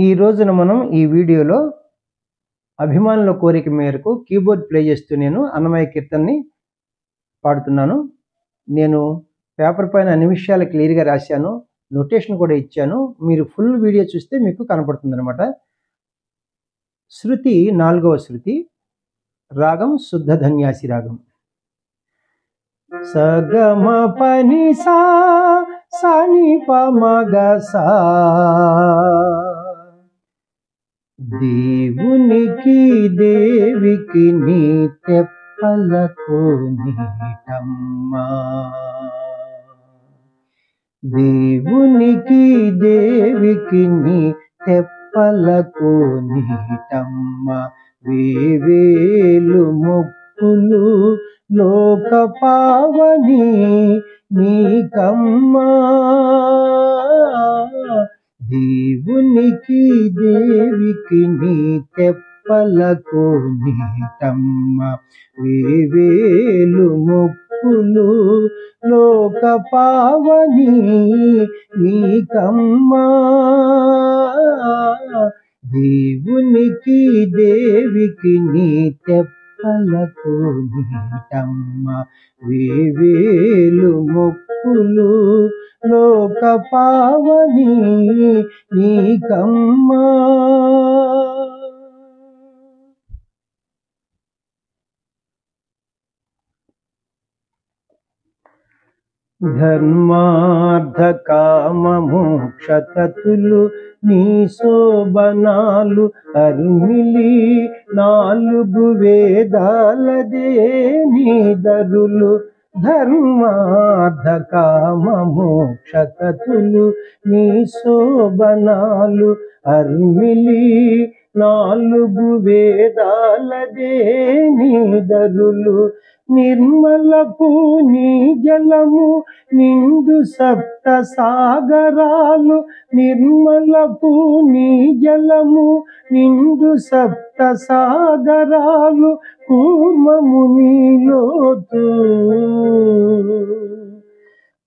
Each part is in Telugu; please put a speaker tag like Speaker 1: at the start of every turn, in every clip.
Speaker 1: ఈ రోజున మనం ఈ వీడియోలో అభిమానుల కోరిక మేరకు కీబోర్డ్ ప్లే చేస్తూ నేను అన్నమయ్య కీర్తనని పాడుతున్నాను. నేను పేపర్ పైన అన్ని విషయాలు క్లియర్గా రాశాను, నోటేషన్ కూడా ఇచ్చాను. మీరు ఫుల్ వీడియో చూస్తే మీకు కనపడుతుందన్నమాట. శృతి 4వ శృతి, రాగం శుద్ధ ధన్యాసి రాగం. సగమ పని సా సాని పమగ సా. దేవునికి దేవికి నీ తెప్పలకు నీటమ్మా. దేవునికి దేవికి నీ తెప్పలకు నీటమ్మా. వేవేలు మొక్కులు లోక పావని నీకమ్మా. దేవునికి దేవికి నీ తెప్పలకు నీటమ్మా. వేవేలు మొక్కులు లోక పావని నీకమ్మా. దేవునికి దేవికి నీ తెప్పలకు నీటమ్మా. వేవేలు మొక్కులు లోక పావని నీకమ్మా. ధర్మార్థ కామ మోక్షతతులు నీ శోభనాలు అర్మిలి. 4 వేదాలదే నీ దరులు. ధర్మార్థ కామ మోక్షతతులు నీ శోభనాలు అర్మిలి. 4 వేదాలదే నీ దరులు. నిర్మలకు నీ జలము నిండు సప్త సాగరాలు. నిర్మలకు నీ జలము నిండు సప్త సాగరాలు. కూర్మము నీలోతు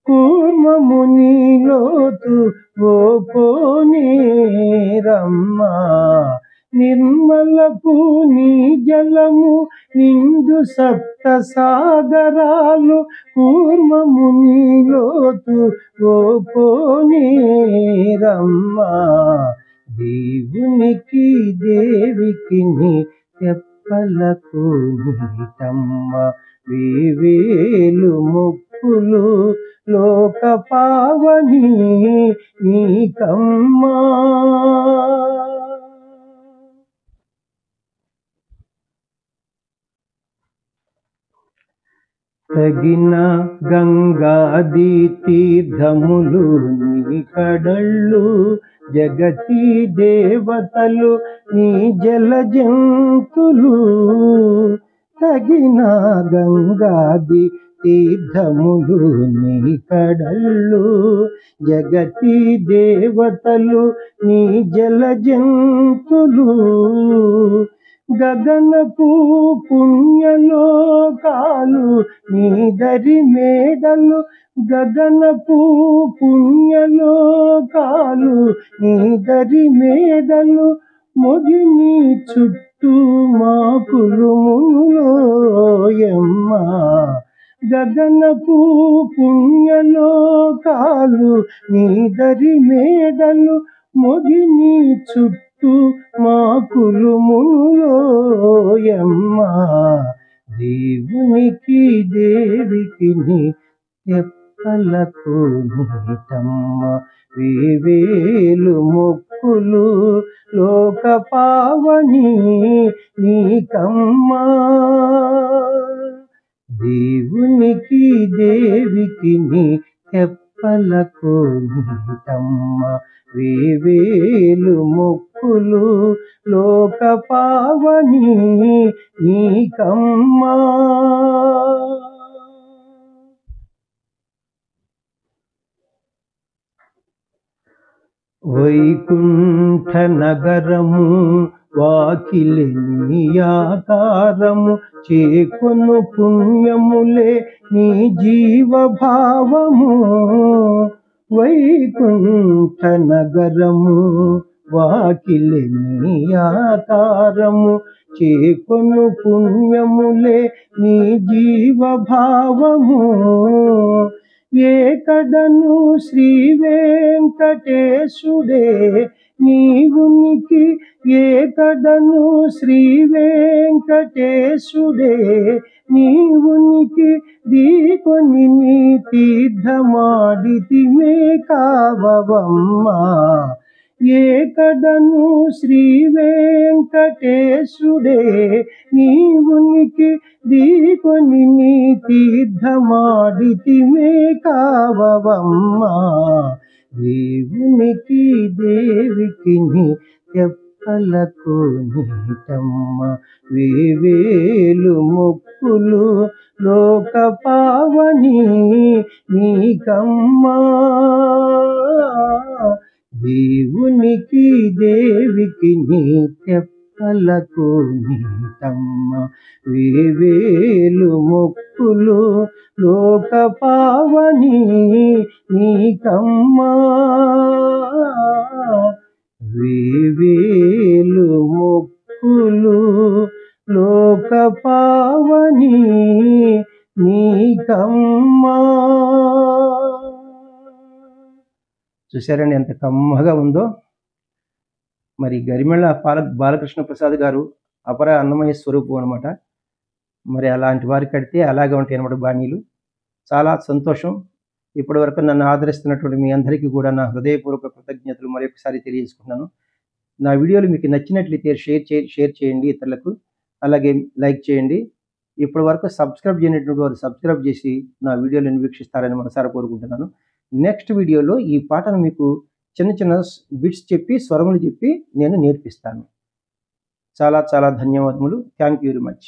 Speaker 1: కూర్మము నీలోతు ఓ కోనేరమ్మా. నిర్మలకు నీ జలము నిండు సప్త సాగరాలు. కూర్మము నీలోతు ఓ కోనేరమ్మా. దేవునికి దేవికి నీ తెప్పలకు నీటమ్మా. వేవేలు మొక్కులు లోక పావని నీకమ్మా. తగిన గంగాది తీర్థములు నీ కడళ్ళు. జగతి దేవతలు నీ జల జంతులు. తగిన గంగాది తీర్థములు నీ కడళ్ళు. జగతి దేవతలు నీ జల జంతులు. గగనపు పుణ్యలోకాలు నీ దరి మేడలు. గగనపు పుణ్యలోకాలు నీ దరి మేడలు. మొగిని చుట్టూ మాకులు ములోయమ్మా. గగనపు పుణ్యలోకాలు నీ దరి మేడలు. మొగిని చుట్టూ మాకులు ములోయమ్మా. దేవునికి దేవికి నీ తెప్పలకు నీటమ్మా. వేవేలు మొక్కులు లోక పావని నీకమ్మా. దేవునికి దేవికి నీ తెప్పలకు నీటమ్మా. వేవేలు మొక్కులు లోక పావని నీకమ్మా. వైకుంఠ నగరము వాకిలి నీ ఆకారము. చేకొను పుణ్యములే నీ జీవభావము. వైకుంఠ నగరము వాకిలి నీ ఆకారము చేకొను పుణ్యములే నీ జీవభావము ఏకడను శ్రీ వెంకటేశుడే నీవునికి ఏకడను శ్రీ వెంకటేశుడే నీవునికి దీకొని నీ తీర్థమాడితిమే కావవమ్మా ఏకడను శ్రీ వెంకటేశుడే నీవునికి దీకొని నీ తీర్థమాడితిమే కావవమ్మా దేవునికి దేవికి తెప్పలకు నీటమ్మ వేవేలు మొక్కులు లోక పావని నీకమ్మా దేవునికి దేవికి తెప్పలకు నీటమ్మ వేవేలు మొక్కులు లోక పావని నీకమ్మా వేవేలు మొక్కులు లోక పావని నీకమ్మా. చూశారండి ఎంత కమ్మగా ఉందో. మరి గరిమెళ్ళ బాలకృష్ణ ప్రసాద్ గారు అపర అన్నమయ్య స్వరూపం అనమాట. మరి అలాంటి వారికి కడితే అలాగే ఉంటాయి అన్నమాట బాణీలు. చాలా సంతోషం. ఇప్పటి వరకు నన్ను ఆదరిస్తున్నటువంటి మీ అందరికీ కూడా నా హృదయపూర్వక కృతజ్ఞతలు మరొకసారి తెలియజేసుకున్నాను. నా వీడియోలు మీకు నచ్చినట్లయితే షేర్ చేయండి ఇతరులకు, అలాగే లైక్ చేయండి. ఇప్పటి వరకు సబ్స్క్రైబ్ చేయనటువంటి వారు సబ్స్క్రైబ్ చేసి నా వీడియోలను వీక్షిస్తారని మనసారా కోరుకుంటున్నాను. నెక్స్ట్ వీడియోలో ఈ పాటను మీకు చిన్న చిన్న బిట్స్ చెప్పి స్వరములు చెప్పి నేను నేర్పిస్తాను. చాలా చాలా ధన్యవాదములు. Thank you very much.